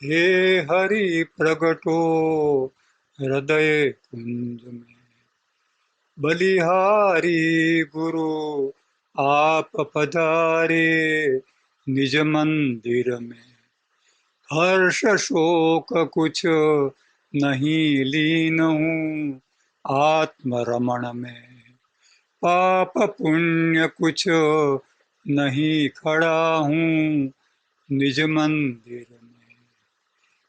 हे हरि प्रगटो हृदय कुंज में, बलिहारी गुरु आप पधारे निज मंदिर में। हर्ष शोक कुछ नहीं लीन हूँ आत्मरमण में, पाप पुण्य कुछ नहीं खड़ा हूँ निज मंदिर में।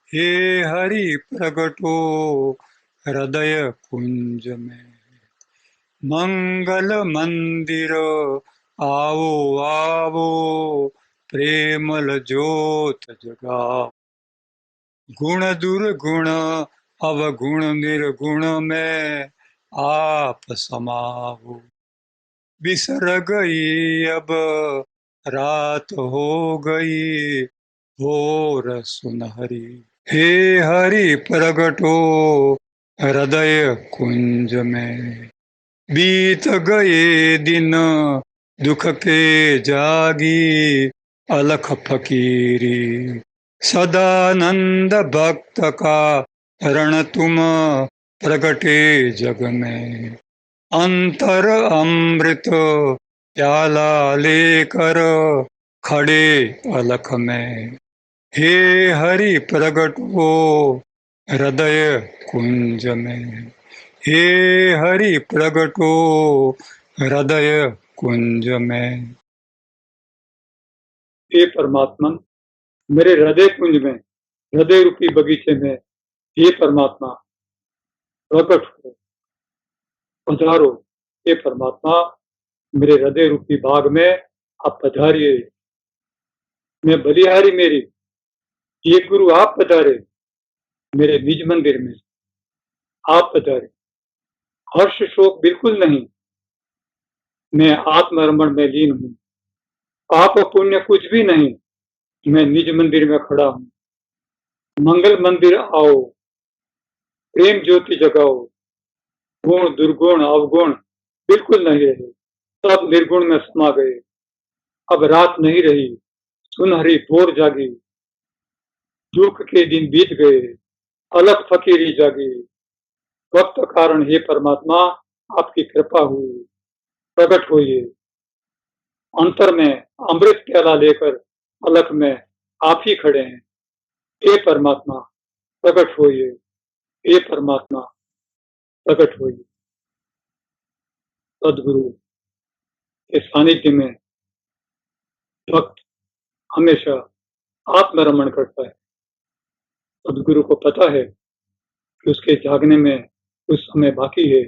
हे हरि प्रगटो हृदय कुंज में, मंगल मंदिर आओ आओ, प्रेमल ज्योत जगाओ। गुण दुर्गुण अवगुण निर्गुण में आप समाओ। बिसर गई अब रात हो गई घोर सुनहरी, हे हरि प्रगटो हृदय कुंज में। बीत गए दिन दुख के जागी अलख फकीरी, सदानंद भक्त का रण तुम प्रगटे जग में। अंतर अमृत प्याला लेकर खड़े अलख में, हे हरि प्रगट हो हृदय कुंज में। हे हरि प्रगट हो हृदय कुंज में। हे परमात्मन, मेरे हृदय कुंज में, हृदय रूपी बगीचे में, हे परमात्मा प्रकट हो, पधारो। हे परमात्मा, मेरे हृदय रूपी बाग में आप पधारिए। मैं बलिहारी मेरी, ये गुरु आप पधारे मेरे निज मंदिर में, आप पधारे। हर्ष शोक बिल्कुल नहीं, मैं आत्मरमण में लीन हूँ। पाप पुण्य कुछ भी नहीं, मैं निज मंदिर में खड़ा हूँ। मंगल मंदिर आओ, प्रेम ज्योति जगाओ। गुण दुर्गुण अवगुण बिल्कुल नहीं रहे, सब निर्गुण में समा गए। अब रात नहीं रही, सुनहरी भोर जागी। दुख के दिन बीत गए, अलग फकीरी जागी। वक्त कारण हे परमात्मा आपकी कृपा हुई, प्रकट हुई। अंतर में अमृत प्याला लेकर अलख में आप ही खड़े हैं। हे परमात्मा प्रकट होइए, हे परमात्मा प्रकट होइए। सदगुरु के सानिध्य में भक्त हमेशा आत्मरमण करता है। सदगुरु को पता है कि उसके जागने में कुछ समय बाकी है,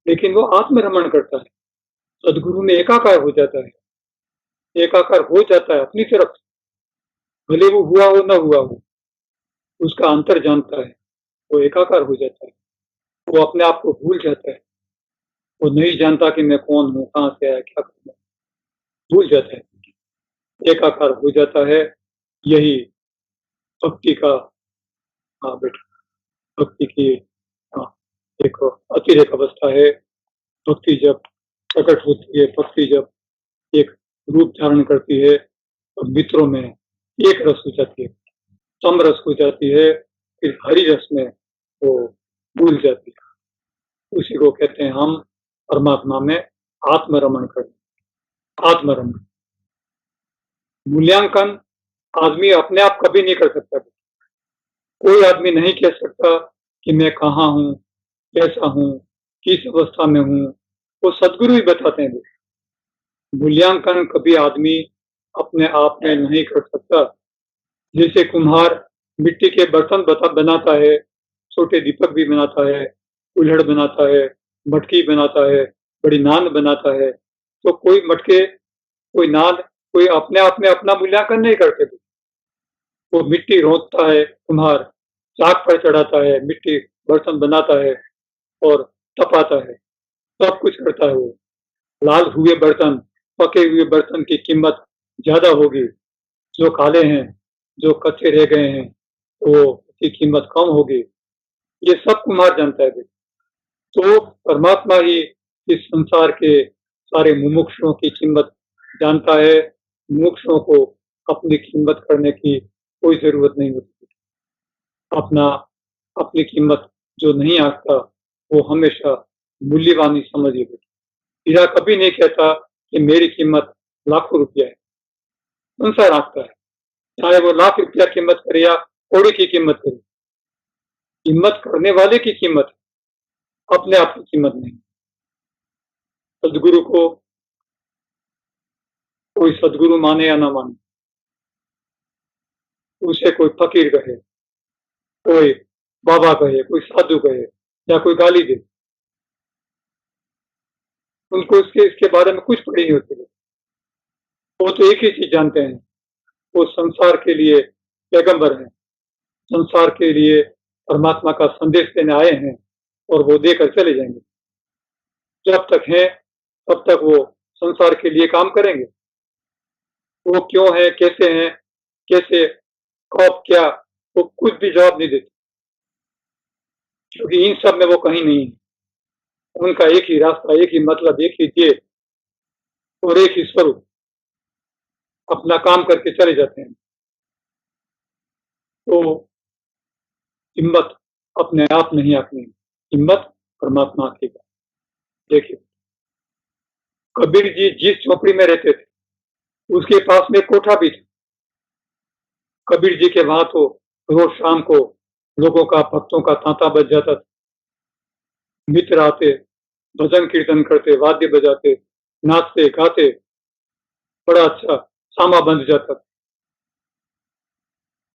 लेकिन वो आत्मरमण करता है। सदगुरु में एकाकार हो जाता है, एकाकार हो जाता है अपनी तरफ, भले वो हुआ हो न हुआ हो, उसका अंतर जानता है, वो एकाकार हो जाता है। वो अपने आप को भूल जाता है, वो नहीं जानता कि मैं कौन हूँ, कहाँ से आया, क्या करना, भूल जाता है, एकाकार हो जाता है। यही भक्ति का, हाँ बेटा, भक्ति की, हाँ, एक अतिरेक अवस्था है। भक्ति जब प्रकट होती है, भक्ति जब एक रूप धारण करती है, तो मित्रों में एक रस हो जाती है, सम रस हो जाती है, फिर हरि रस में वो भूल जाती है। उसी को कहते हैं हम परमात्मा में आत्मरमण करना। आत्मरमण मूल्यांकन आदमी अपने आप कभी नहीं कर सकता। कोई आदमी नहीं कह सकता कि मैं कहाँ हूँ, कैसा हूँ, किस अवस्था में हूँ, वो सदगुरु ही बताते हैं। मूल्यांकन कभी आदमी अपने आप में नहीं कर सकता। जैसे कुम्हार मिट्टी के बर्तन बनाता है, छोटे दीपक भी बनाता है, कुल्हड़ बनाता है, मटकी बनाता है, बड़ी नांद बनाता है, तो कोई मटके, कोई नांद, कोई अपने आप में अपना मूल्यांकन नहीं करते थे। वो मिट्टी रोंदता है कुम्हार, चाक पर चढ़ाता है, मिट्टी बर्तन बनाता है और तपाता है, सब कुछ करता है वो। लाल हुए बर्तन, पके हुए बर्तन की कीमत ज्यादा होगी, जो काले हैं, जो कच्चे रह गए हैं, तो उसकी कीमत कम होगी। ये सब कुम्हार जानता है। तो परमात्मा ही इस संसार के सारे मुमुक्षुओं की कीमत जानता है। मुमुक्षुओं को अपनी कीमत करने की कोई जरूरत नहीं होती। अपना अपनी कीमत जो नहीं आंकता वो हमेशा मूल्यवान ही समझिए बेटा। हीरा कभी नहीं कहता कि मेरी कीमत लाखों रुपया है। संसार आंकता है, चाहे वो लाख रुपया कीमत करे या कौड़ी की कीमत करे। कीमत करने वाले की कीमत है, अपने आप की कीमत नहीं। सदगुरु को कोई सदगुरु माने या ना माने, उसे कोई फकीर कहे, कोई बाबा कहे, कोई साधु कहे या कोई गाली दे, उनको इसके बारे में कुछ पड़ी नहीं होती है। वो तो एक ही चीज जानते हैं, वो संसार के लिए पैगंबर हैं, संसार के लिए परमात्मा का संदेश देने आए हैं और वो देकर चले जाएंगे। जब तक हैं तब तक वो संसार के लिए काम करेंगे। वो क्यों है, कैसे, कब, क्या, वो कुछ भी जवाब नहीं देते, क्योंकि इन सब में वो कहीं नहीं है। उनका एक ही रास्ता, एक ही मतलब, एक ही ध्येय और एक ही स्वरूप, अपना काम करके चले जाते हैं। तो हिम्मत अपने आप नहीं आंकनी, हिम्मत परमात्मा आंकेगा। देखिए, कबीर जी जिस झोपड़ी में रहते थे उसके पास में कोठा भी था। कबीर जी के वहां तो रोज शाम को लोगों का, भक्तों का तांता बज जाता था। मित्र आते, भजन कीर्तन करते, वाद्य बजाते, नाचते गाते, बड़ा अच्छा सामा बंध जाता था।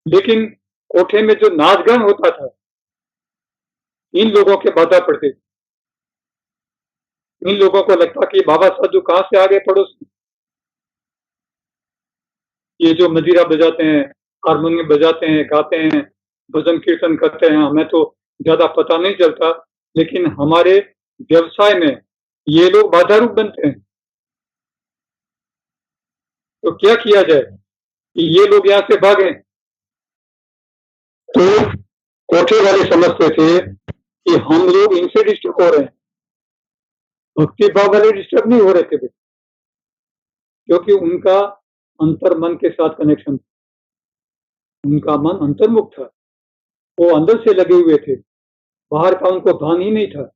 लेकिन कोठे में जो नाच गान होता था, इन लोगों के बाधा पड़ते। इन लोगों को लगता कि बाबा साधु कहां से आ गए पड़ोस में। ये जो मजीरा बजाते हैं, हारमोनियम बजाते हैं, गाते हैं, भजन कीर्तन करते हैं, हमें तो ज्यादा पता नहीं चलता, लेकिन हमारे व्यवसाय में ये लोग बाधा रूप बनते हैं। तो क्या किया जाए कि ये लोग यहाँ से भागें? तो कोठे वाले समझते थे कि हम लोग इनसे डिस्टर्ब हो रहे हैं। भक्ति भाव वाले डिस्टर्ब नहीं हो रहे थे, क्योंकि उनका अंतर मन के साथ कनेक्शन था। उनका मन अंतर्मुख था, वो अंदर से लगे हुए थे, बाहर का उनको भान ही नहीं था।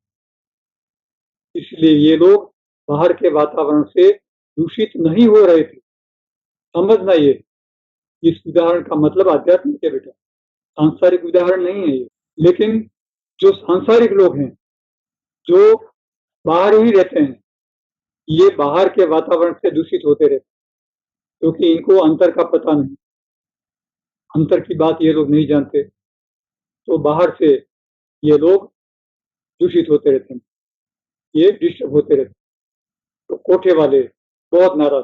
इसलिए ये लोग बाहर के वातावरण से दूषित नहीं हो रहे थे। समझना ये, इस उदाहरण का मतलब आध्यात्मिक है बेटा, सांसारिक उदाहरण नहीं है ये। लेकिन जो सांसारिक लोग हैं, जो बाहर ही रहते हैं, ये बाहर के वातावरण से दूषित होते रहते, क्योंकि इनको अंतर का पता नहीं, अंतर की बात ये लोग नहीं जानते। तो बाहर से ये लोग दूषित होते रहते हैं, ये डिस्टर्ब होते रहते। तो कोठे वाले बहुत नाराज,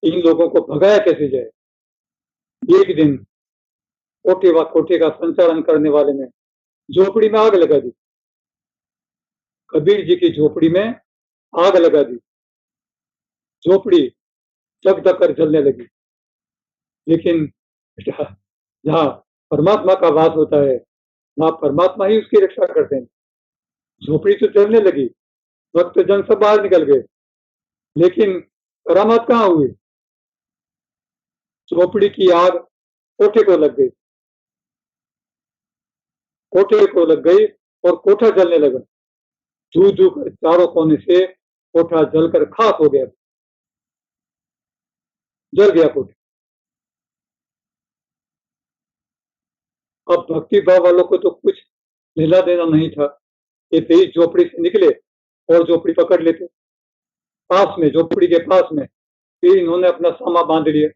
इन लोगों को भगाया कैसे जाए। एक दिन कोठे का संचालन करने वाले ने झोपड़ी में आग लगा दी। कबीर जी की झोपड़ी में आग लगा दी, झोपड़ी जग कर जलने लगी। लेकिन जहाँ परमात्मा का वास होता है, वहां परमात्मा ही उसकी रक्षा करते हैं। झोपड़ी तो जलने लगी, भक्त जन सब बाहर निकल गए, लेकिन करामात कहाँ हुई? झोपड़ी की आग कोठे को लग गई, कोठे को लग गई और कोठा जलने लगा। जू जू कर चारों कोने से कोठा जलकर खाक हो गया, जल गया कोठा। अब भक्ति भाव वालों को तो कुछ लेना देना नहीं था, ये तेज झोपड़ी से निकले और झोपड़ी पकड़ लेते। पास में, झोपड़ी के पास में, फिर इन्होंने अपना सामा बांध लिया,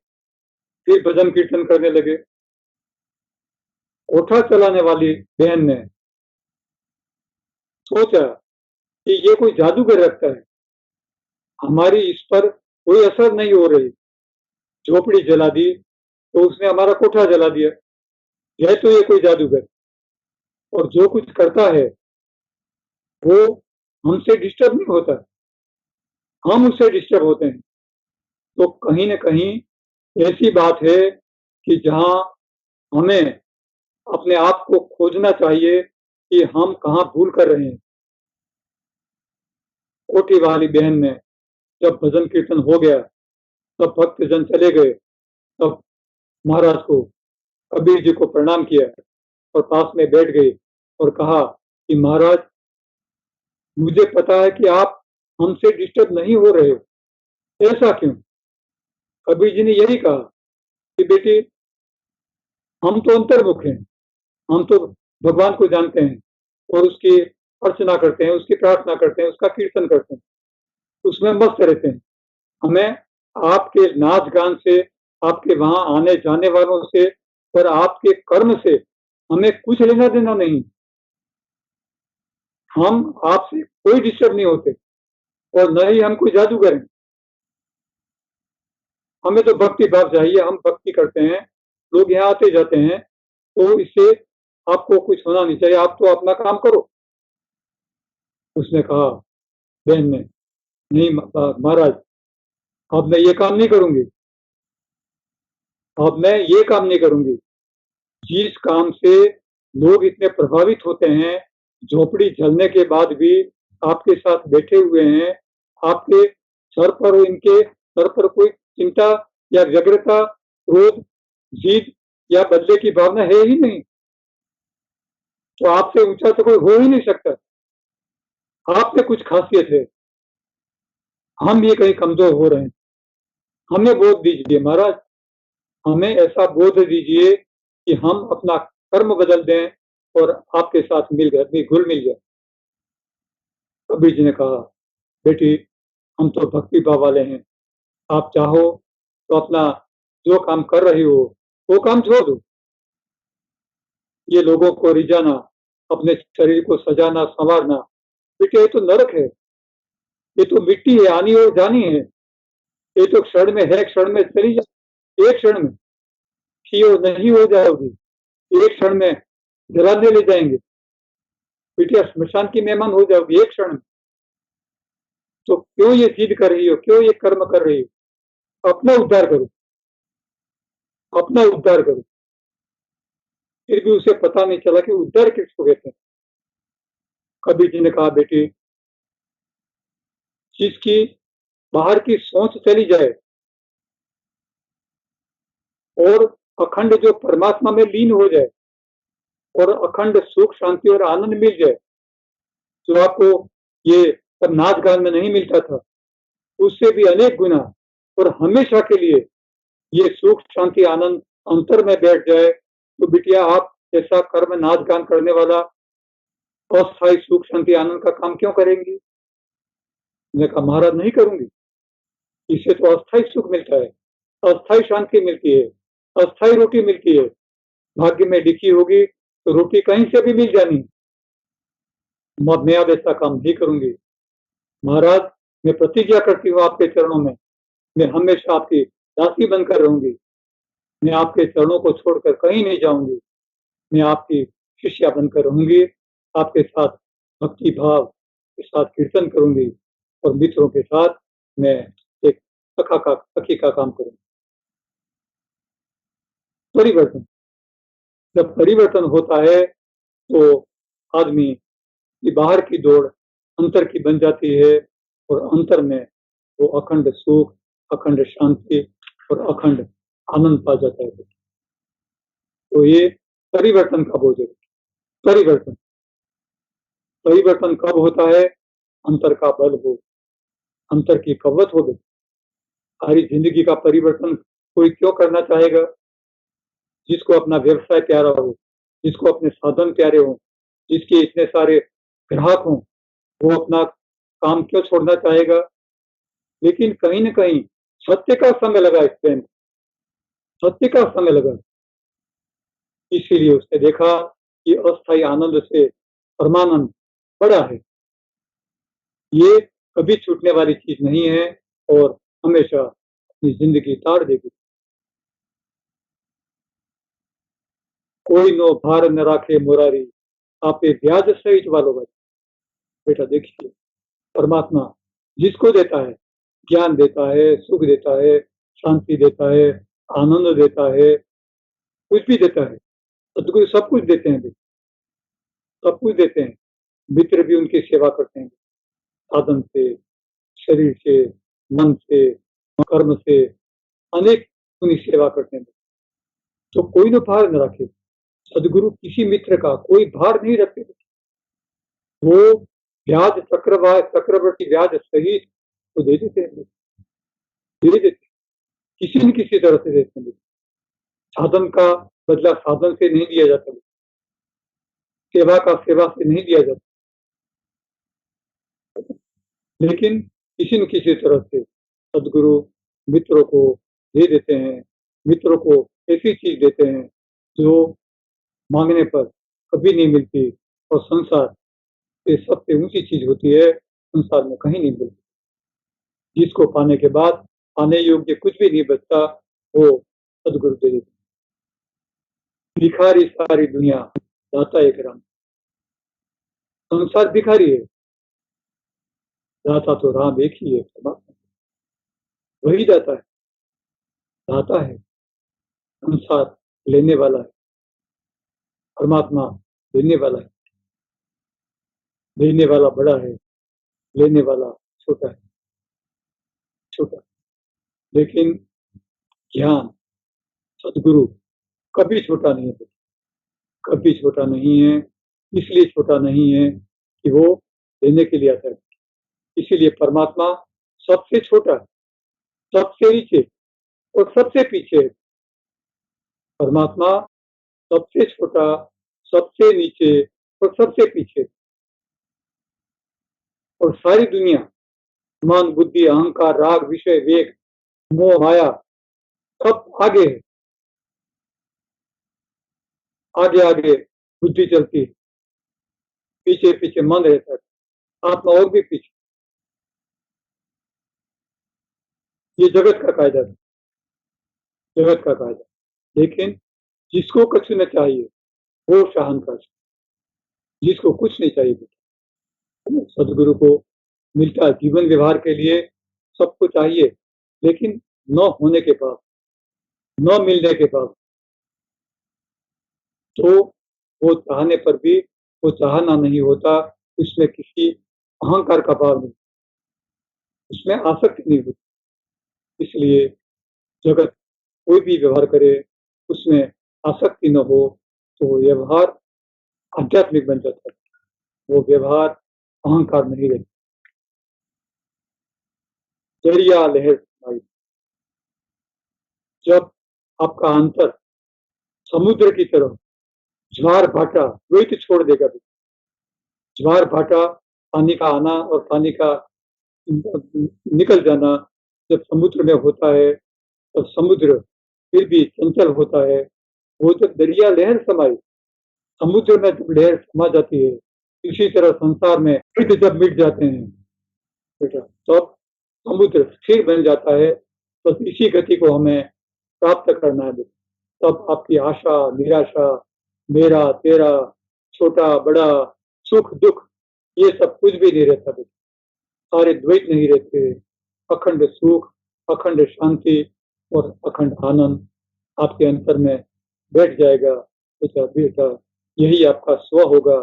फिर भजन कीर्तन करने लगे। कोठा चलाने वाली बहन ने सोचा कि ये कोई जादूगर रखता है, हमारी इस पर कोई असर नहीं हो रही। झोपड़ी जला दी तो उसने हमारा कोठा जला दिया, यह तो ये कोई जादूगर, और जो कुछ करता है वो हमसे डिस्टर्ब नहीं होता, हम उससे डिस्टर्ब होते हैं। तो कहीं ना कहीं ऐसी बात है कि जहां हमें अपने आप को खोजना चाहिए कि हम कहाँ भूल कर रहे हैं। कोठी वाली बहन ने जब भजन कीर्तन हो गया, तब भक्त जन चले गए, तब महाराज को, कबीर जी को प्रणाम किया और पास में बैठ गए और कहा कि महाराज, मुझे पता है कि आप हमसे डिस्टर्ब नहीं हो रहे हो, ऐसा क्यों? कबीर जी ने यही कहा कि बेटी, हम तो अंतर्मुख हैं, हम तो भगवान को जानते हैं और उसकी अर्चना करते हैं, उसकी प्रार्थना करते हैं, उसका कीर्तन करते हैं, उसमें मस्त रहते हैं। हमें आपके नाच गान से, आपके वहां आने जाने वालों से और आपके कर्म से हमें कुछ लेना देना नहीं। हम आपसे कोई डिस्टर्ब नहीं होते और न ही हम कोई जादू करें। हमें तो भक्ति भाव चाहिए, हम भक्ति करते हैं, लोग यहाँ आते जाते हैं, तो इससे आपको कुछ होना नहीं चाहिए, आप तो अपना काम करो। उसने कहा, बहन ने, नहीं महाराज, अब मैं ये काम नहीं करूंगी, अब मैं ये काम नहीं करूंगी। जिस काम से लोग इतने प्रभावित होते हैं, झोपड़ी जलने के बाद भी आपके साथ बैठे हुए हैं, आपके सर पर, इनके सर पर कोई चिंता या व्यग्रता, क्रोध, जीत या बदले की भावना है ही नहीं, तो आपसे ऊंचा तो कोई हो ही नहीं सकता। आप में कुछ खासियत है, हम ये कहीं कमजोर हो रहे हैं, हमें बोध दीजिए महाराज, हमें ऐसा बोध दीजिए कि हम अपना कर्म बदल दें और आपके साथ मिल गए, घुल मिल जाए। कबीर जी ने कहा, बेटी, हम तो भक्ति भाव वाले हैं, आप चाहो तो अपना जो काम कर रही हो वो काम छोड़ दो। ये लोगों को रिझाना, अपने शरीर को सजाना संवारना, बेटे ये तो नरक है, ये तो मिट्टी है, आनी और जानी है, ये तो क्षण में है, क्षण में चली जाए, एक क्षण में थी और नहीं हो जाओगी, एक क्षण में जलाने ले जाएंगे, बेटिया स्मशान की मेहमान हो जाओगी एक क्षण में। तो क्यों ये जिद कर रही हो, क्यों ये कर्म कर रही हो? अपना उद्धार करो, अपना उद्धार करो। फिर भी उसे पता नहीं चला कि उद्धार किसको कहते हैं। कबीर जी ने कहा, बेटी, जिसकी बाहर की सोच चली जाए और अखंड जो परमात्मा में लीन हो जाए और अखंड सुख शांति और आनंद मिल जाए, जो आपको ये सब नाच गान में नहीं मिलता था, उससे भी अनेक गुना और हमेशा के लिए ये सुख शांति आनंद अंतर में बैठ जाए, तो बिटिया आप ऐसा कर्म नाच गान करने वाला अस्थायी सुख शांति आनंद का काम क्यों करेंगी? मैंने कहा, महाराज नहीं करूंगी, इससे तो अस्थायी सुख मिलता है, अस्थायी शांति मिलती है, अस्थायी रोटी मिलती है। भाग्य में लिखी होगी तो रोटी कहीं से भी मिल जानी। मैं अब ऐसा काम नहीं करूंगी महाराज, मैं प्रतिज्ञा करती हूँ आपके चरणों में, मैं हमेशा आपकी दासी बनकर रहूंगी, मैं आपके चरणों को छोड़कर कहीं नहीं जाऊंगी, मैं आपकी शिष्या बनकर रहूंगी, आपके साथ भक्ति भाव के साथ कीर्तन करूंगी और मित्रों के साथ मैं एक सखी का काम करूंगी। परिवर्तन, जब परिवर्तन होता है तो आदमी की बाहर की दौड़ अंतर की बन जाती है और अंतर में वो अखंड सुख, अखंड शांति और अखंड आनंद पा जाता है। तो ये परिवर्तन कब हो जाए? परिवर्तन परिवर्तन कब होता है? अंतर का बल हो, अंतर की कवत हो गई। सारी जिंदगी का परिवर्तन कोई क्यों करना चाहेगा? जिसको अपना व्यवसाय प्यारा हो, जिसको अपने साधन प्यारे हो, जिसके इतने सारे ग्राहक हों, वो अपना काम क्यों छोड़ना चाहेगा? लेकिन कहीं न कहीं सत्य का संग लगा, इसमें सत्य का संग लगा, इसीलिए उसने देखा कि अस्थायी आनंद से परमानंद बड़ा है, ये कभी छूटने वाली चीज नहीं है और हमेशा अपनी जिंदगी तार देगी। कोई नो भार न राखे मुरारी, आपे ब्याज सहित वालो भाई। बेटा देखिए, परमात्मा जिसको देता है, ज्ञान देता है, सुख देता है, शांति देता है, आनंद देता है, कुछ भी देता है, सदगुरु सब कुछ देते हैं, सब कुछ देते हैं। मित्र भी उनकी सेवा करते हैं, साधन से, शरीर से, मन से, कर्म से, अनेक उनकी सेवा करते हैं। तो कोई न भार न रखे, सदगुरु किसी मित्र का कोई भार नहीं रखते थे। वो ब्याज चक्रवर्ती ब्याज सहित तो दे देते हैं, दे देते, किसी न किसी तरह से देते हैं। साधन का बदला साधन से नहीं दिया जाता, सेवा का सेवा से नहीं दिया जाता, लेकिन किसी न किसी तरह से सदगुरु मित्रों को दे देते हैं। मित्रों को ऐसी चीज देते हैं जो मांगने पर कभी नहीं मिलती, और संसार ये सबसे ऊंची चीज होती है, संसार में कहीं नहीं मिलती। जिसको पाने के बाद पाने योग्य कुछ भी नहीं बचता, वो सदगुरु दे देते। भिखारी सारी दुनिया, दाता एक राम। संसार भिखारी है, दाता तो राम एक ही है, परमात्मा वही दाता है, दाता है। संसार लेने वाला है, परमात्मा देने वाला है। देने वाला बड़ा है, लेने वाला छोटा है, छोटा। लेकिन ज्ञान सदगुरु कभी छोटा नहीं है, कभी छोटा नहीं है। इसलिए छोटा नहीं है कि वो देने के लिए आता है। इसीलिए परमात्मा सबसे छोटा, सबसे नीचे और सबसे पीछे है। परमात्मा सबसे छोटा, सबसे नीचे और सबसे पीछे, और सारी दुनिया मन बुद्धि अहंकार राग विषय वेग मोह माया सब आगे है, आगे आगे बुद्धि चलती है, पीछे पीछे मन रहता है, आत्मा और भी पीछे। ये जगत का कायदा है, जगत का कायदा। लेकिन जिसको कुछ न चाहिए वो शाहनशाह, जिसको कुछ नहीं चाहिए सदगुरु को मिलता है। जीवन व्यवहार के लिए सबको चाहिए, लेकिन न होने के बाद, न मिलने के बाद, तो वो चाहने पर भी वो चाहना नहीं होता। उसमें किसी अहंकार का भाव नहीं, उसमें आसक्ति नहीं होती। इसलिए जगत कोई भी व्यवहार करे, उसमें आसक्ति न हो, तो वो व्यवहार आध्यात्मिक बन जाता है, वो व्यवहार अहंकार नहीं रहता। दरिया लहर समाई, जब आपका अंतर समुद्र की तरह ज्वार भाटा द्वैत छोड़ देगा। ज्वार भाटा पानी का आना और पानी का निकल जाना जब समुद्र में होता है, तब समुद्र फिर भी चंचल होता है। वो जब दरिया लहर समाई, समुद्र में जब लहर समा जाती है, इसी तरह संसार में फिर जब मिट जाते हैं बेटा, तब समुद्र स्थिर बन जाता है। बस इसी गति को हमें प्राप्त करना है। तब आपकी आशा निराशा, मेरा तेरा, छोटा बड़ा, सुख दुख, ये सब कुछ भी नहीं रहता बेटा। सारे द्वैत नहीं रहते। अखंड सुख, अखंड शांति और अखंड आनंद आपके अंतर में बैठ जाएगा। बेटा बेटा, यही आपका स्व होगा,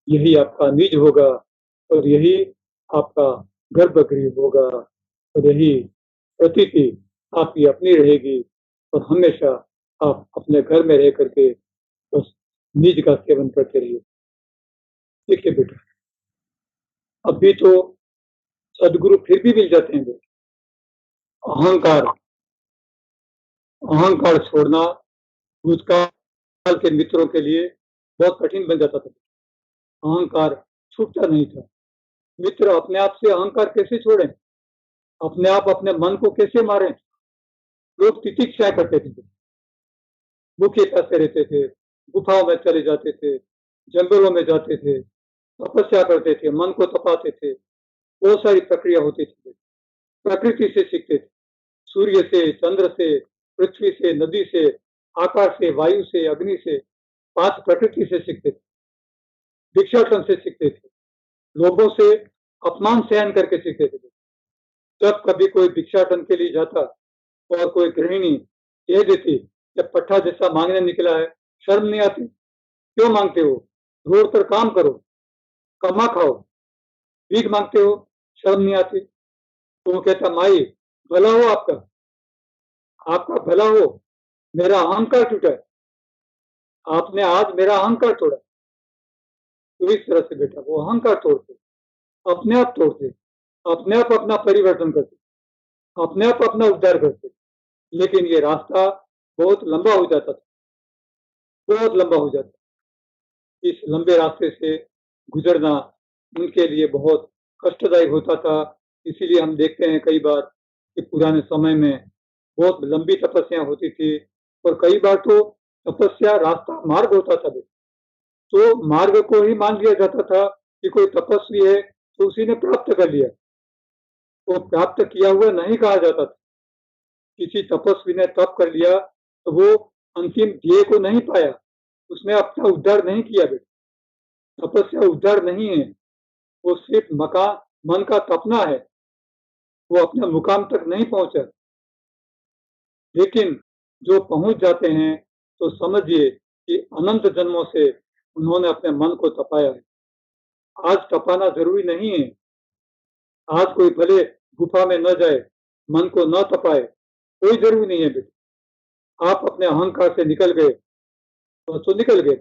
यही आपका निज होगा, और यही आपका गर्भगृह होगा, और यही प्रतीति आपकी अपनी रहेगी। और हमेशा आप अपने घर में रह करके उस निज का सेवन करते रहिए। देखिए बेटा, अभी तो सदगुरु फिर भी मिल जाते हैं बेटा। अहंकार, अहंकार छोड़ना भूतकाल के मित्रों के लिए बहुत कठिन बन जाता था। अहंकार छूटता नहीं था। मित्र अपने आप से अहंकार कैसे छोड़ें, अपने आप अपने मन को कैसे मारें। लोग तितिक्षाएं करते थे, भूखे प्यासे रहते थे, गुफाओं में चले जाते थे, जंगलों में जाते थे, तपस्या करते थे, मन को तपाते थे। बहुत सारी प्रक्रिया होती थी। प्रकृति से सीखते थे, सूर्य से, चंद्र से, पृथ्वी से, नदी से, आकाश से, वायु से, अग्नि से, पांच प्रकृति से सीखते थे। भिक्षाटन से सीखते थे, लोगों से अपमान सहन करके सीखते थे। जब कभी कोई भिक्षाटन के लिए जाता और कोई गृहिणी कह देती जब पट्टा जैसा मांगने निकला है, शर्म नहीं आती? क्यों मांगते हो, रोड पर काम करो, कमा खाओ, भीख मांगते हो, शर्म नहीं आती? तो वो कहता, माई भला हो आपका, आपका भला हो, मेरा अहंकार टूटा है। आपने आज मेरा अहंकार तोड़ा। तो इस तरह से बेटा वो अहंकार तोड़ते, अपने आप तोड़ते, अपने आप अपना परिवर्तन करते, अपने आप अपना उद्धार करते। लेकिन ये रास्ता बहुत लंबा हो जाता था, बहुत लंबा हो जाता। इस लंबे रास्ते से गुजरना उनके लिए बहुत कष्टदायी होता था। इसीलिए हम देखते हैं कई बार कि पुराने समय में बहुत लंबी तपस्या होती थी और कई बार तो तपस्या रास्ता मार्ग होता था। तो मार्ग को ही मान लिया जाता था कि कोई तपस्वी है तो उसी ने प्राप्त कर लिया। वो प्राप्त किया हुआ नहीं कहा जाता था। किसी तपस्वी ने तप कर लिया तो वो अंतिम ध्येय को नहीं पाया, उसने अपना उद्धार नहीं किया। बेटा तपस्या उद्धार नहीं है, वो सिर्फ मन का तपना है, वो अपने मुकाम तक नहीं पहुंचा। लेकिन जो पहुंच जाते हैं तो समझिए कि अनंत जन्मों से उन्होंने अपने मन को तपाया है। आज तपाना जरूरी नहीं है। आज कोई भले गुफा में न जाए, मन को न तपाए, कोई जरूरी नहीं है। बेटा आप अपने अहंकार से निकल गए तो निकल गए।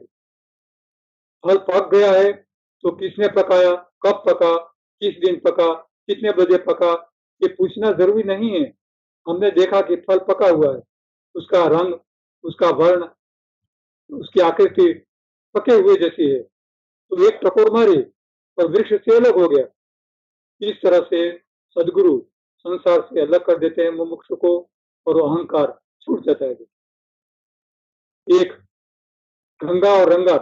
फल पक गया है तो किसने पकाया, कब पका, किस दिन पका, कितने बजे पका, ये पूछना जरूरी नहीं है। हमने देखा कि फल पका हुआ है, उसका रंग, उसका वर्ण, उसकी आकृति पके हुए जैसी है, तो एक टकोर मारी और वृक्ष से अलग हो गया। इस तरह से सदगुरु संसार से अलग कर देते हैं मुमुक्षु को और वो अहंकार छूट जाता है। एक गंगा और रंगा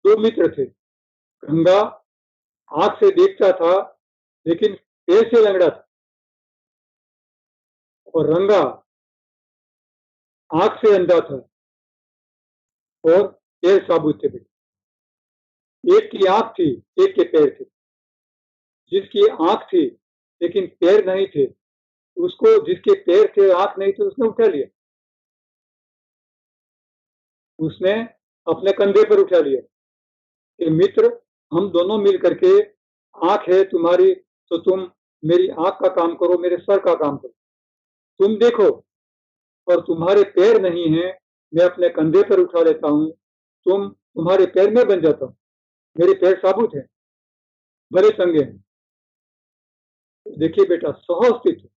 दो मित्र थे। गंगा आंख से देखता था लेकिन पैर से लंगड़ा था, और रंगा आंख से अंधा था और पैर साबुत थे। एक की आंख थी, एक के पैर थे। जिसकी आंख थी लेकिन पैर नहीं थे, उसको, जिसके पैर थे आंख नहीं थे, उसने उठा लिया, उसने अपने कंधे पर उठा लिया कि मित्र, हम दोनों मिल करके, आंख है तुम्हारी तो तुम मेरी आंख का काम करो, मेरे सर का काम करो। तुम देखो, और तुम्हारे पैर नहीं है, मैं अपने कंधे पर उठा लेता हूं, तुम्हारे पैर में बन जाता हूं। मेरे पैर साबुत है, भले चंगे हैं। देखिए बेटा, सहअस्तित्व,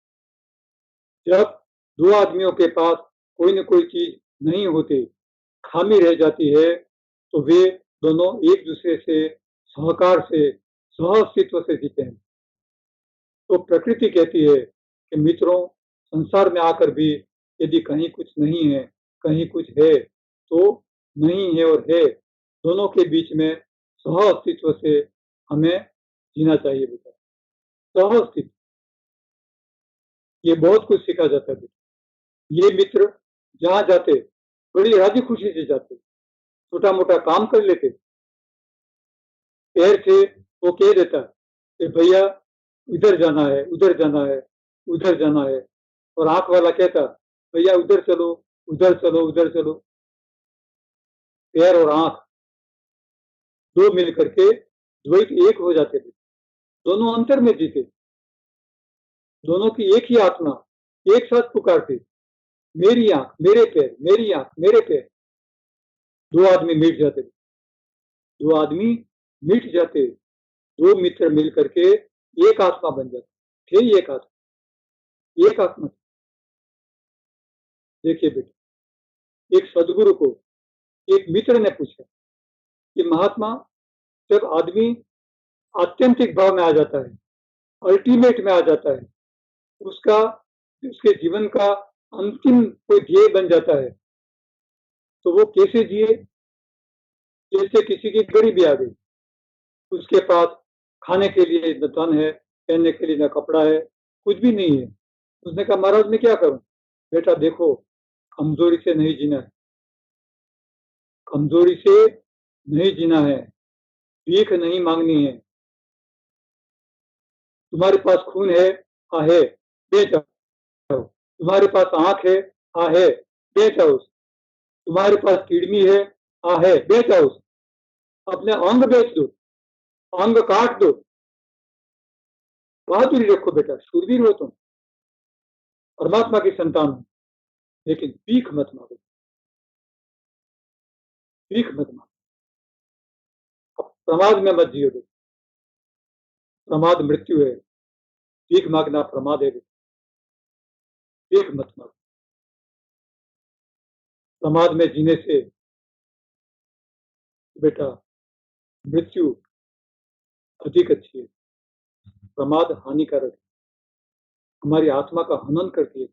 जब दो आदमियों के पास कोई न कोई चीज नहीं होती, खामी रह जाती है, तो वे दोनों एक दूसरे से सहकार से, सहअस्तित्व से जीते हैं। तो प्रकृति कहती है कि मित्रों, संसार में आकर भी यदि कहीं कुछ नहीं है, कहीं कुछ है, तो नहीं है और है, दोनों के बीच में सहअस्तित्व से हमें जीना चाहिए। बेटा सहअस्तित्व, ये बहुत कुछ सीखा जाता है। बेटा ये मित्र जहां जाते बड़ी राजी खुशी से जाते, छोटा मोटा काम कर लेते। पैर थे, वो कह देता कि भैया इधर जाना है, उधर जाना है, उधर जाना है, और आंख वाला कहता भैया उधर चलो, उधर चलो, उधर चलो। पैर और आंख दो मिल करके द्वैत एक हो जाते थे, दोनों अंतर में जीते, दोनों की एक ही आत्मा एक साथ पुकारती, मेरी आंख मेरे पैर, मेरी आंख मेरे पैर। दो आदमी मिट जाते, दो आदमी मिट जाते, दो मित्र मिल करके एक आत्मा बन जाते थे, एक आत्मा, एक आत्मा। देखिए बेटा, एक सदगुरु को एक मित्र ने पूछा कि महात्मा, जब आदमी आत्यंतिक भाव में आ जाता है, अल्टीमेट में आ जाता है, उसका, उसके जीवन का अंतिम कोई ध्येय बन जाता है, तो वो कैसे जिए। जैसे किसी की गरीबी आ गई, उसके पास खाने के लिए न धन है, पहनने के लिए न कपड़ा है, कुछ भी नहीं है। उसने कहा महाराज मैं क्या करूं। बेटा देखो, कमजोरी से नहीं जीना है, कमजोरी से नहीं जीना है, भीख नहीं मांगनी है। तुम्हारे पास खून है, हाँ है, बेच आओ। तुम्हारे पास आंख है, हाँ है, बेच आओ। तुम्हारे पास किडनी है, हाँ है, बेच आओ। अपने अंग बेच दो, अंग काट दो, बहादुरी रखो बेटा, शूरवीर हो तुम, परमात्मा की संतान हो, लेकिन भीख मत मांगो। भीख मत मांगो, अब प्रमाद में मत जियो बेटा, प्रमाद मृत्यु है, भीख मांगना प्रमाद है बेटा, भीख मत मांगो। प्रमाद में जीने से बेटा मृत्यु अधिक अच्छी है, प्रमाद हानिकारक है, हमारी आत्मा का हनन करती है,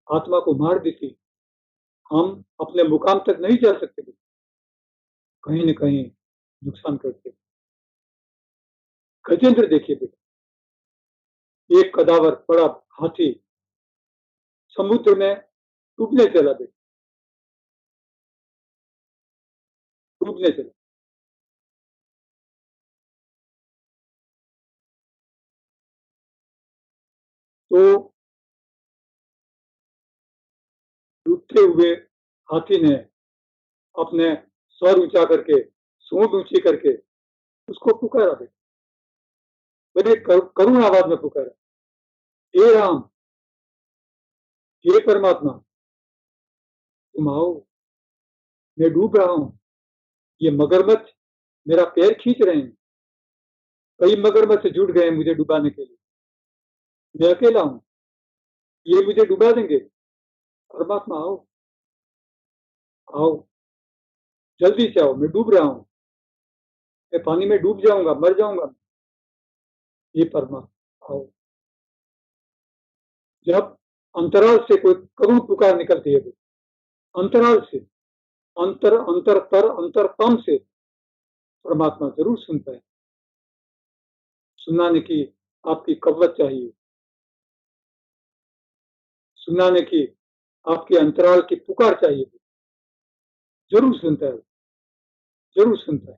आत्मा को मार देती है, हम अपने मुकाम तक नहीं जा सकते, कहीं न कहीं नुकसान करते। गजेंद्र देखिए बेटा, एक कदावर बड़ा हाथी समुद्र में डूबने चला बेटा, डूबने चला, तो डूबते हुए हाथी ने अपने सर ऊंचा करके, सूंड ऊंची करके उसको पुकारा बेटा, बड़े करुण आवाज में पुकारा, हे राम, हे परमात्मा, तुम आओ, मैं डूब रहा हूं, ये मगरमच्छ मेरा पैर खींच रहे हैं, कई मगरमच्छ जुट गए मुझे डुबाने के लिए, मैं अकेला हूं, ये मुझे डुबा देंगे, परमात्मा आओ, आओ, जल्दी से आओ, मैं डूब रहा हूं, मैं पानी में डूब जाऊंगा, मर जाऊंगा, ये परमात्मा आओ। जब अंतराल से कोई करुण पुकार निकलती है, अंतराल से, अंतरतर अंतरतम से परमात्मा जरूर सुनता है। सुनाने की आपकी कवत चाहिए, सुनाने की आपके अंतराल की पुकार चाहिए, जरूर सुनता है, जरूर सुनता है।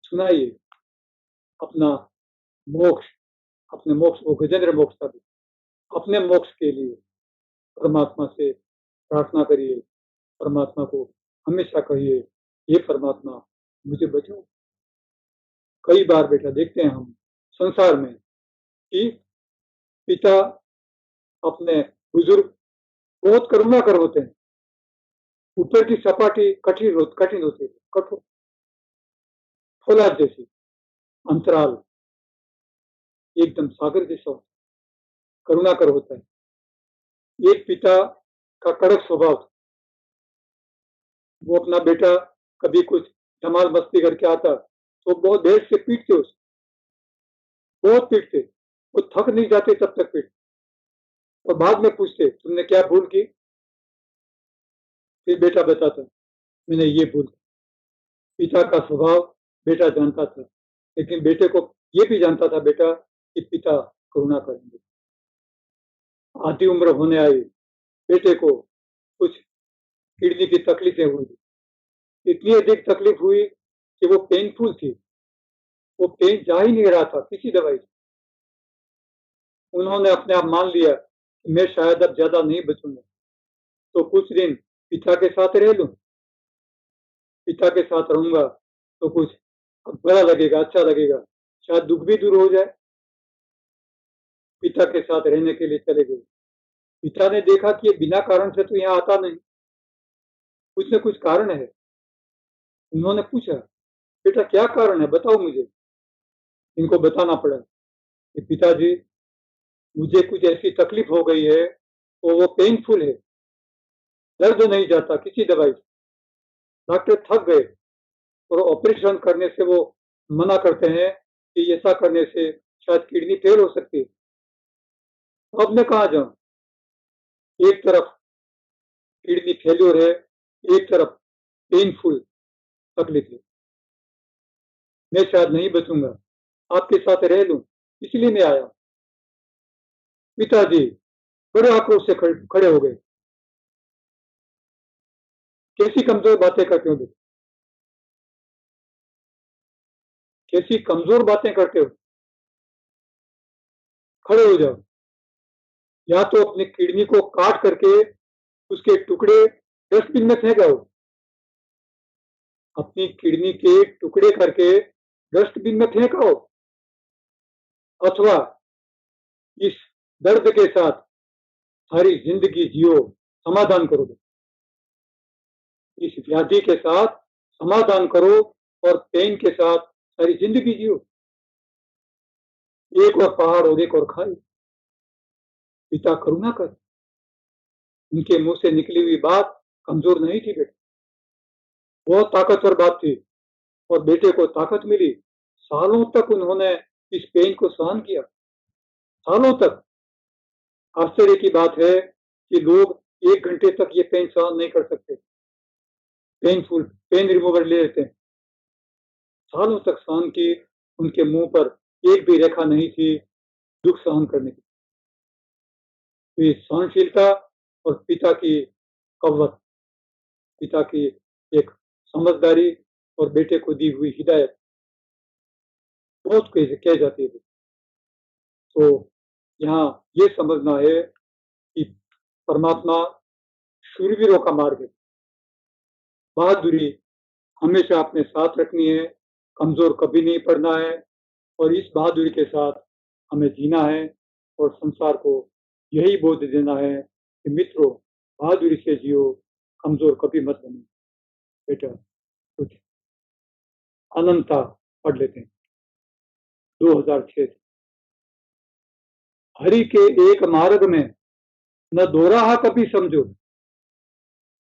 सुनाइए अपना मोक्ष, अपने मोक्ष को, गजेंद्र मोक्ष का भी, अपने मोक्ष के लिए परमात्मा से प्रार्थना करिए, परमात्मा को हमेशा कहिए, ये परमात्मा मुझे बचाओ। कई बार बेटा देखते हैं हम संसार में कि पिता अपने बुजुर्ग बहुत करुणाकर होते हैं, ऊपर की सपाटी कठिन होती है, कठोर फौलाद जैसी, अंतराल एकदम सागर जैसा करुणाकर होता है। एक पिता का कड़क स्वभाव, वो अपना बेटा कभी कुछ धमाल मस्ती करके आता तो बहुत देर से पीटते, उसे बहुत पीटते, वो थक नहीं जाते तब तक पीटते, और बाद में पूछते तुमने क्या भूल की, फिर बेटा बताता मैंने ये भूल। पिता का स्वभाव बेटा जानता था, लेकिन बेटे को ये भी जानता था बेटा कि पिता करुणा करेंगे। आधी उम्र होने आई, बेटे को कुछ किडनी की तकलीफें हुई, इतनी अधिक तकलीफ हुई कि वो पेनफुल थी, वो पेन जा ही नहीं रहा था किसी दवाई से। उन्होंने अपने आप मान लिया कि मैं शायद अब ज्यादा नहीं बचूंगा, तो कुछ दिन पिता के साथ रह लूं, पिता के साथ रहूंगा तो कुछ बड़ा लगेगा, अच्छा लगेगा, शायद दुख भी दूर हो जाए। पिता के साथ रहने के लिए चले गए। पिता ने देखा कि ये बिना कारण से तो यहाँ आता नहीं, कुछ न कुछ कारण है। उन्होंने पूछा बेटा क्या कारण है, बताओ मुझे। इनको बताना पड़ा कि पिताजी मुझे कुछ ऐसी तकलीफ हो गई है, तो वो पेनफुल है, दर्द नहीं जाता किसी दवाई से, डॉक्टर थक गए और ऑपरेशन करने से वो मना करते हैं कि ऐसा करने से शायद किडनी फेल हो सकती है। तो अब मैं कहाँ जाऊं, एक तरफ किडनी फेल्योर है, एक तरफ पेनफुल तकलीफ है, मैं शायद नहीं बचूंगा, आपके साथ रह लूं, इसलिए मैं आया। पिताजी बड़े आक्रोश से खड़े हो गए, कैसी कमजोर बातें करते हो बेटा, कैसी कमजोर बातें करते हो, खड़े हो जाओ, या तो अपनी किडनी को काट करके उसके टुकड़े डस्टबिन में फेंक आओ, अपनी किडनी के टुकड़े करके डस्टबिन में फेंक आओ, अथवा इस दर्द के साथ सारी जिंदगी जियो, समाधान करो। इस व्याधि के साथ समाधान करो और पेन के साथ सारी जिंदगी जियो। एक और पहाड़ और एक और खाई। पिता करुणा कर। उनके मुंह से निकली हुई बात कमजोर नहीं थी बेटा, बहुत ताकतवर बात थी और बेटे को ताकत मिली। सालों तक उन्होंने इस पेन को सहन किया, सालों तक। आश्चर्य की बात है कि लोग 1 घंटे तक ये पेन सहन नहीं कर सकते, पेनफुल पेन रिमूवर ले लेते हैं। सालों तक सहन की, उनके मुंह पर एक भी रेखा नहीं थी दुख सहन करने की। तो ये सहनशीलता और पिता की कव्वत, पिता की एक समझदारी और बेटे को दी हुई हिदायत बहुत कह जाती है। तो यहाँ ये समझना है कि परमात्मा शूरवीरों का मार्ग है। बहादुरी हमेशा अपने साथ रखनी है, कमजोर कभी नहीं पड़ना है और इस बहादुरी के साथ हमें जीना है और संसार को यही बोध देना है कि मित्रों, बहादुरी से जियो, कमजोर कभी मत बनो। बेटा कुछ अनंता पढ़ लेते हैं 2006। हरि के एक मार्ग में न दो राह कभी समझो।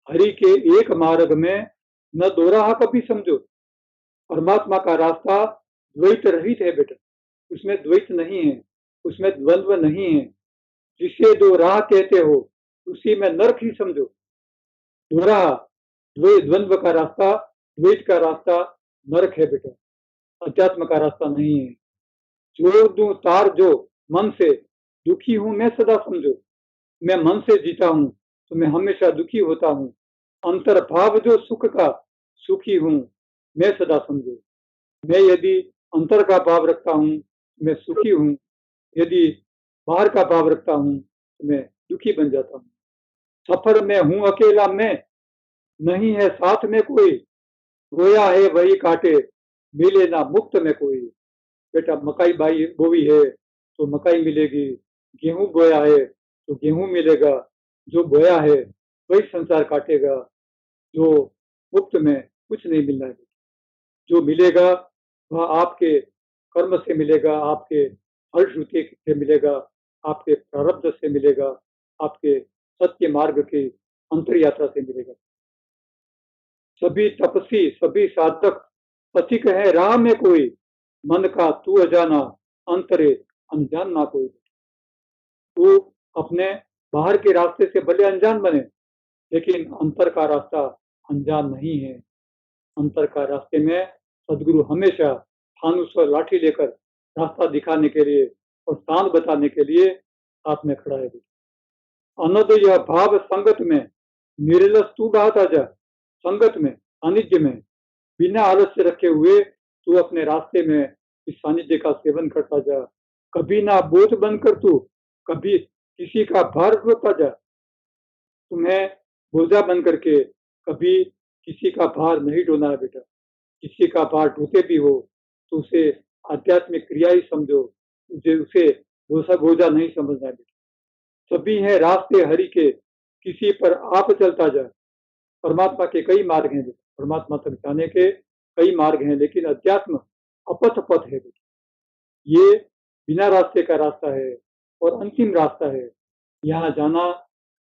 हरि के एक मार्ग में न दो राह कभी समझो। परमात्मा का रास्ता द्वैत रहित है बेटा, उसमें द्वैत नहीं है, उसमें द्वंद्व नहीं है। जिसे दो राह कहते हो उसी में नरक ही समझो। दो राह, द्वंद्व का रास्ता, द्वैत का रास्ता नरक है बेटा, अध्यात्म का रास्ता नहीं है। जोड़ दूं तार जो मन से, दुखी हूं मैं सदा समझो। मैं मन से जीता हूं तो मैं हमेशा दुखी होता हूं। अंतर भाव जो सुख का, सुखी हूं मैं सदा समझो। मैं यदि अंतर का भाव रखता हूं मैं सुखी हूं, यदि बाहर का भाव रखता हूं तो मैं दुखी बन जाता हूं। सफर में हूं अकेला मैं, नहीं है साथ में कोई। रोया है वही काटे, मिले ना मुफ्त में कोई। बेटा मकाई बोई है तो मकाई मिलेगी, गेहूं बोया है तो गेहूं मिलेगा। जो बोया है वही संसार काटेगा। जो मुफ्त में कुछ नहीं मिलना है। जो मिलेगा वह आपके कर्म से मिलेगा, आपके फलश्रुति से मिलेगा, आपके प्रारब्ध से मिलेगा, आपके सत्य मार्ग की अंतर यात्रा से मिलेगा। सभी तपसी सभी साधक पथिक है राह में कोई। मन का तू अजाना, अंतरे अनजान ना कोई। तू अपने बाहर के रास्ते से भले अनजान बने, लेकिन अंतर का रास्ता अनजान नहीं है। अंतर का रास्ते में सदगुरु हमेशा फानुस और लाठी लेकर रास्ता दिखाने के लिए और स्थान बताने के लिए साथ में खड़ा है। अनद यह भाव संगत में, निर्लस तू बहाता जा। संगत में, सानिध्य में, बिना आलस्य रखे हुए तू अपने रास्ते में इस सानिध्य का सेवन करता जा। कभी ना बोझ बनकर तू कभी किसी का भार ढोता जा। तुम्हें बोझा बन करके कभी किसी का भार नहीं ढोना है बेटा। किसी का भार ढोते भी हो तो उसे आध्यात्मिक क्रिया ही समझो, उसे बोझा नहीं समझना है बेटा। सभी है रास्ते हरि के, किसी पर आप चलता जा। परमात्मा के कई मार्ग हैं, परमात्मा तक जाने के कई मार्ग हैं, लेकिन अध्यात्म अपथ पथ है। ये बिना रास्ते का रास्ता है और अंतिम रास्ता है। यहाँ जाना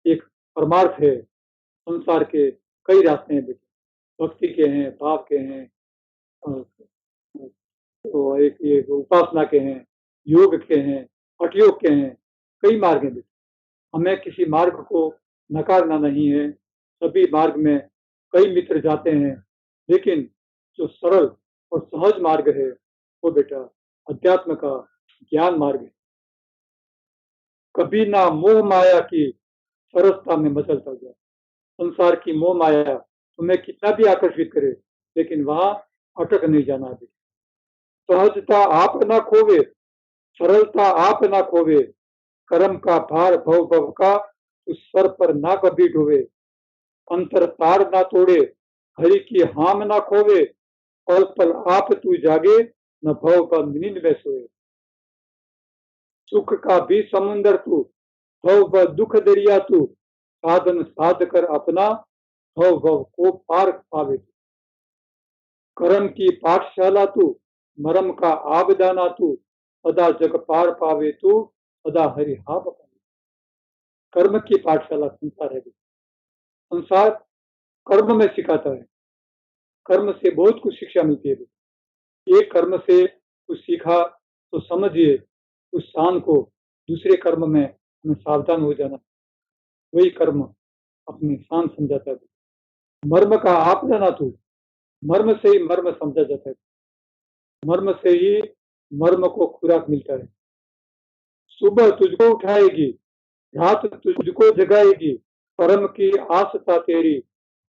एक परमार्थ है। संसार के कई रास्ते हैं बेटे, भक्ति के हैं, भाव के हैं, तो एक उपासना के हैं, योग के हैं, हठयोग के हैं, कई मार्ग हैं बेटे। हमें किसी मार्ग को नकारना नहीं है। सभी मार्ग में कई मित्र जाते हैं, लेकिन जो सरल और सहज मार्ग है वो बेटा अध्यात्म का ज्ञान मार्ग है। कभी ना मोह माया की सरसता में मचलता जा। संसार की मोह माया तुम्हें कितना भी आकर्षित करे, लेकिन वहां अटक नहीं जाना बेटा। सहजता आप ना खोवे, सरलता आप ना खोवे। कर्म का भार भव भव का उस सर पर ना कभी ढोवे। अंतर तार ना तोड़े, हरि की हाम ना खोवे। पल पल आप तू जागे, न भव का नींद में सोए। सुख का भी समुंदर तू, भव व दुख दरिया तू। साधन साध कर अपना, भव भव को पार पावे तू। कर्म की पाठशाला तू, मरम का आबदाना तू, सदा जग पार पावे तू, सदा हरि हा पावे। कर्म की पाठशाला संसार है। संसार कर्म में सिखाता है। कर्म से बहुत कुछ शिक्षा मिलती है। एक कर्म से कुछ सीखा तो समझिए उस स्थान को दूसरे कर्म में हमें सावधान हो जाना। वही कर्म अपनी शान समझाता है। मर्म का आप जाना तू, मर्म से ही मर्म समझा जाता है। मर्म से ही मर्म को खुराक मिलता है। सुबह तुझको उठाएगी, रात तुझको जगाएगी, परम की आस्था तेरी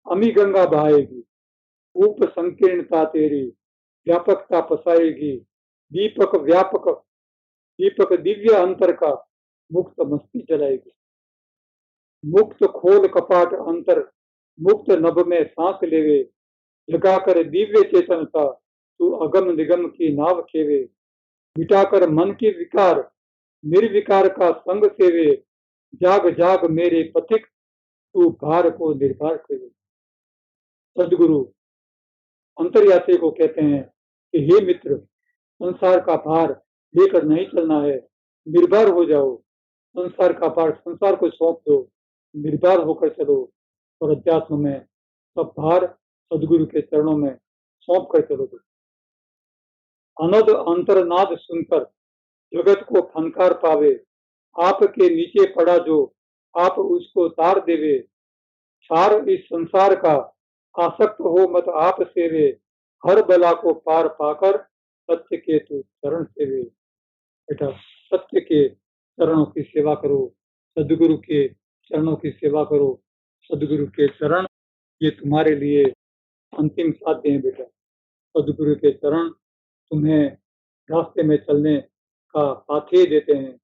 अमी गंगा बहाएगी। ऊप संकीर्णता तेरी व्यापकता पसाएगी। दीपक व्यापक दीपक दिव्य अंतर का मुक्त मस्ती जलाएगी। मुक्त खोल कपाट अंतर, मुक्त नभ में सांस लेवे, जगाकर दिव्य चेतनता तू अगम निगम की नाव खेवे। मिटाकर मन के विकार, निर्विकार का संग सेवे, जाग जाग मेरे पथिक तू भार को निर्भर करे। सदगुरु अंतर्यात्री को कहते हैं कि हे मित्र, संसार का भार लेकर नहीं चलना है, निर्भर हो जाओ। संसार का भार संसार को सौंप दो, निर्भर होकर चलो और अध्यात्म में सब भार सदगुरु के चरणों में सौंप कर चलो। अनद अंतरनाद सुनकर जगत को फनकार पावे, आपके नीचे पड़ा जो आप उसको तार देवे। सार इस संसार का आसक्त हो मत आप सेवे, हर बला को पार पाकर सत्य के तू चरण सेवे। बेटा सत्य के चरणों की सेवा करो, सदगुरु के चरणों की सेवा करो। सदगुरु के चरण ये तुम्हारे लिए अंतिम साध्य है बेटा। सदगुरु के चरण तुम्हें रास्ते में चलने का पाथेय देते हैं,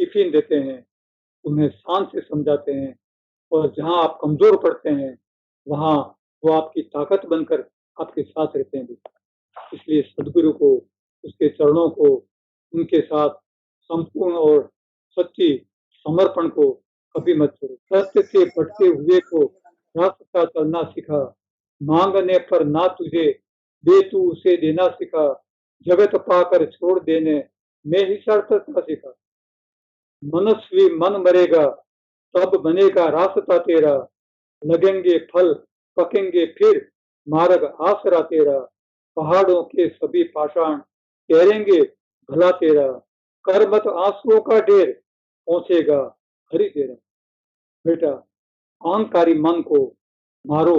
टिफिन देते हैं, तुम्हें शान से समझाते हैं और जहां आप कमजोर पड़ते हैं वहां वो आपकी ताकत बनकर आपके साथ रहते हैं। इसलिए सदगुरु को, उसके चरणों को, उनके साथ संपूर्ण और सच्ची समर्पण को कभी मत छोड़ो। सत्य से भटके हुए को रास्ता चलना सिखा, मांगने पर ना तुझे दे तू उसे देना सिखा। जगत पाकर छोड़ देने में ही सार्थकता सिखा। मनस्वी मन मरेगा तब बनेगा रास्ता तेरा, लगेंगे फल पकेंगे फिर मार्ग आसरा तेरा। पहाड़ों के सभी पाषाण तैरेंगे भला तेरा, कर मत आंसुओं का ढेर पहुंचेगा हरि तेरा। बेटा अहंकारी मन को मारो,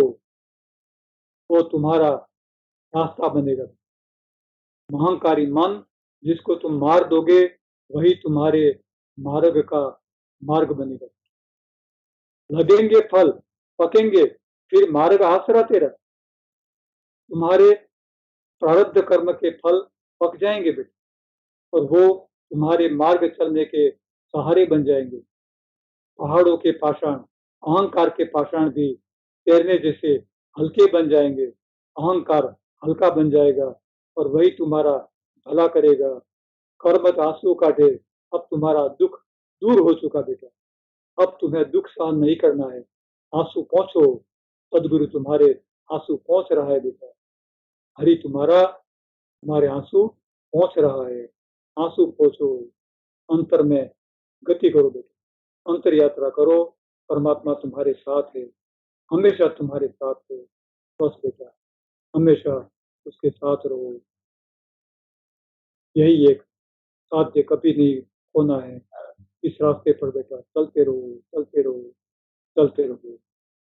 वो तुम्हारा रास्ता बनेगा। अहंकारी मन जिसको तुम मार दोगे वही तुम्हारे मार्ग का मार्ग बनेगा। लगेंगे फल पकेंगे फिर मार्ग आसरा तेरा। तुम्हारे प्रारब्ध कर्म के फल पक जाएंगे बेटा और वो तुम्हारे मार्ग चलने के सहारे बन जाएंगे। पहाड़ों के पाषाण, अहंकार के पाषाण भी तैरने जैसे हल्के बन जाएंगे। अहंकार हल्का बन जाएगा और वही तुम्हारा भला करेगा। कर्मत आंसू का ढेर, अब तुम्हारा दुख दूर हो चुका बेटा। अब तुम्हें दुख सहन नहीं करना है, आंसू पहुंचो। सदगुरु तुम्हारे आंसू पहुंच रहा है बेटा। हरि तुम्हारे आंसू पहुंच रहा है। आंसू पहुंचो, अंतर में गति करो बेटा, अंतर यात्रा करो। परमात्मा तुम्हारे साथ है, हमेशा तुम्हारे साथ है। बस बेटा हमेशा उसके साथ रहो। यही एक साध्य कभी नहीं खोना है। इस रास्ते पर बेटा चलते रहो, चलते रहो, चलते रहो।